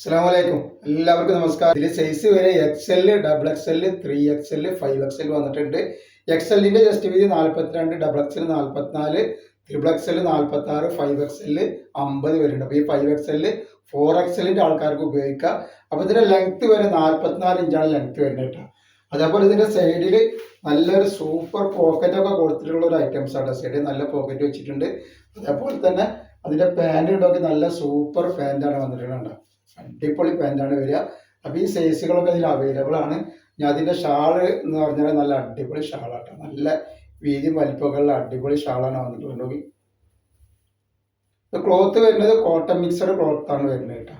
അസ്സലാമലൈക്കും എല്ലാവർക്കും നമസ്കാരം. ഇതിൽ സൈസ് വരെ XL, XXL, 3XL, 5XL വന്നിട്ടുണ്ട്. XLന്റെ ജസ്റ്റ് വീതി 42, XXL 44, XXL 46, 5XL 50 വരുന്നുണ്ട്. അപ്പോൾ ഈ 5XL 4XLന്റെ ആൾക്കാർക്ക് ഉപയോഗിക്കാം. അപ്പോൾ ഇതിന്റെ ലെങ്ത് വരെ 44 ഇഞ്ചാണ് ലെങ്ത് വരുന്നത് കേട്ടോ. അതേപോലെ ഇതിന്റെ സൈഡിൽ നല്ലൊരു സൂപ്പർ പോക്കറ്റ് ഒക്കെ കൊടുത്തിട്ടുള്ള ഒരു ഐറ്റംസ് ആണ്. സൈഡിൽ നല്ല പോക്കറ്റ് വെച്ചിട്ടുണ്ട്. അതേപോലെ തന്നെ അതിന്റെ പാൻറ് ഉണ്ടൊക്കെ നല്ല സൂപ്പർ പാൻറ്റാണ് വന്നിട്ടുള്ളത്. അടിപൊളി പാൻറ്റാണ് വരിക. അപ്പോൾ ഈ സൈസുകളൊക്കെ ഇതിൽ അവൈലബിൾ ആണ്. ഞാൻ അതിൻ്റെ ഷാള് എന്ന് പറഞ്ഞാൽ നല്ല അടിപൊളി ഷാളാട്ടോ. നല്ല വീതിയും വലിപ്പമൊക്കെയുള്ള അടിപൊളി ഷാളാണ് വന്നിട്ടുള്ളത്. ക്ലോത്ത് വരുന്നത് കോട്ടൺ മിക്സഡ് ക്ലോത്താണ് വരുന്നത് കേട്ടോ.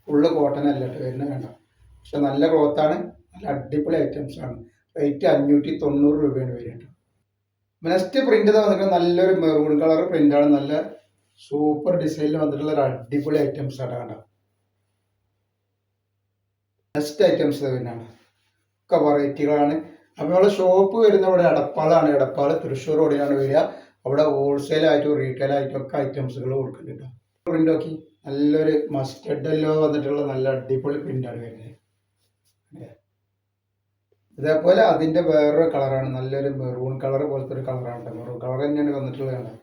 ഫുള്ള് കോട്ടൺ അല്ല കേട്ടോ വരുന്നത് വേണ്ട. പക്ഷെ നല്ല ക്ലോത്താണ്, നല്ല അടിപൊളി ഐറ്റംസ് ആണ്. റേറ്റ് 590 രൂപയാണ് വരിക കേട്ടോ. നെക്സ്റ്റ് പ്രിന്റ് വന്നിട്ട് നല്ലൊരു മെറൂൺ കളർ പ്രിന്റാണ്. നല്ല സൂപ്പർ ഡിസൈനിൽ വന്നിട്ടുള്ള ഒരു അടിപൊളി ഐറ്റംസ് ആണ് കേട്ടോ. നെക്സ്റ്റ് ഐറ്റംസ് തന്നെയാണ് ഒക്കെ വെറൈറ്റികളാണ്. അപ്പോൾ നമ്മുടെ ഷോപ്പ് വരുന്നത് ഇവിടെ എടപ്പാളാണ്. എടപ്പാൾ തൃശ്ശൂർ റോഡിലാണ് വരിക. അവിടെ ഹോൾസെയിലായിട്ടും റീറ്റെയിലായിട്ടും ഒക്കെ ഐറ്റംസുകൾ കൊടുക്കുന്നുണ്ട്. പ്രിന്റ് നോക്കി നല്ലൊരു മസ്റ്റർഡ് എല്ലോ വന്നിട്ടുള്ള നല്ല അടിപൊളി പ്രിന്റാണ് വരുന്നത്. ഇതേപോലെ അതിൻ്റെ വേറൊരു കളറാണ്, നല്ലൊരു മെറൂൺ കളർ പോലത്തെ ഒരു കളറാണ്. മെറൂൺ കളർ തന്നെയാണ് വന്നിട്ടുള്ളതാണ്.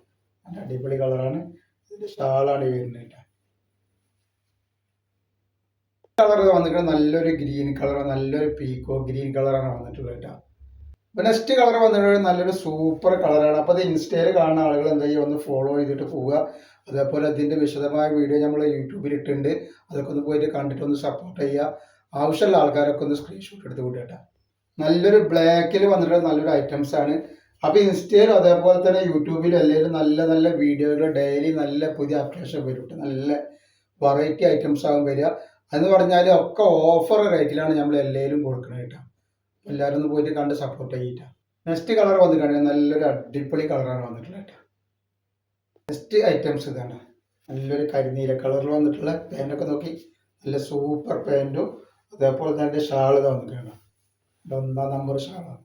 നല്ല അടിപൊളി കളറാണ്. ഇതിൻ്റെ ഷാളാണ് വരുന്നത്. കളർ വന്നിട്ട് നല്ലൊരു ഗ്രീൻ കളർ, നല്ലൊരു പീക്കോ ഗ്രീൻ കളറാണ് വന്നിട്ടുള്ളത് കേട്ടോ. അപ്പോൾ നെക്സ്റ്റ് കളർ വന്നിട്ട് നല്ലൊരു സൂപ്പർ കളറാണ്. അപ്പോൾ അത് ഇൻസ്റ്റയിൽ കാണുന്ന ആളുകൾ എന്താ ചെയ്യുക, ഒന്ന് ഫോളോ ചെയ്തിട്ട് പോവുക. അതേപോലെ അതിൻ്റെ വിശദമായ വീഡിയോ നമ്മൾ യൂട്യൂബിൽ ഇട്ടുണ്ട്. അതൊക്കെ ഒന്ന് പോയിട്ട് കണ്ടിട്ട് ഒന്ന് സപ്പോർട്ട് ചെയ്യുക. ആവശ്യമുള്ള ആൾക്കാരൊക്കെ ഒന്ന് സ്ക്രീൻഷോട്ട് എടുത്ത് കൂടി കേട്ടോ. നല്ലൊരു ബ്ലാക്കിൽ വന്നിട്ട് നല്ലൊരു ഐറ്റംസ് ആണ്. അപ്പോൾ ഇൻസ്റ്റയിലും അതേപോലെ തന്നെ യൂട്യൂബിലും എല്ലാവരും നല്ല നല്ല വീഡിയോകൾ ഡെയിലി നല്ല പുതിയ അപ്ഡേഷൻ വരും. നല്ല വെറൈറ്റി ഐറ്റംസ് ആകും വരിക. എന്ന് പറഞ്ഞാൽ ഒക്കെ ഓഫർ റേറ്റിലാണ് നമ്മൾ എല്ലാവരും കൊടുക്കുന്നത് കേട്ടോ. എല്ലാവരും ഒന്ന് പോയിട്ട് കണ്ട് സപ്പോർട്ട് ചെയ്യിട്ടാ. നെക്സ്റ്റ് കളർ വന്നിട്ടാണ് നല്ലൊരു അടിപൊളി കളറാണ് വന്നിട്ടുള്ളത് കേട്ടോ. നെക്സ്റ്റ് ഐറ്റംസ് ഇതാണ് നല്ലൊരു കരിനീല കളറിൽ വന്നിട്ടുള്ള പാൻറ്റൊക്കെ നോക്കി നല്ല സൂപ്പർ പാൻറ്റും അതേപോലെ തന്നെ ഷാൾ വന്നിട്ടാണ്. 1 നമ്പർ ഷാളാണ്.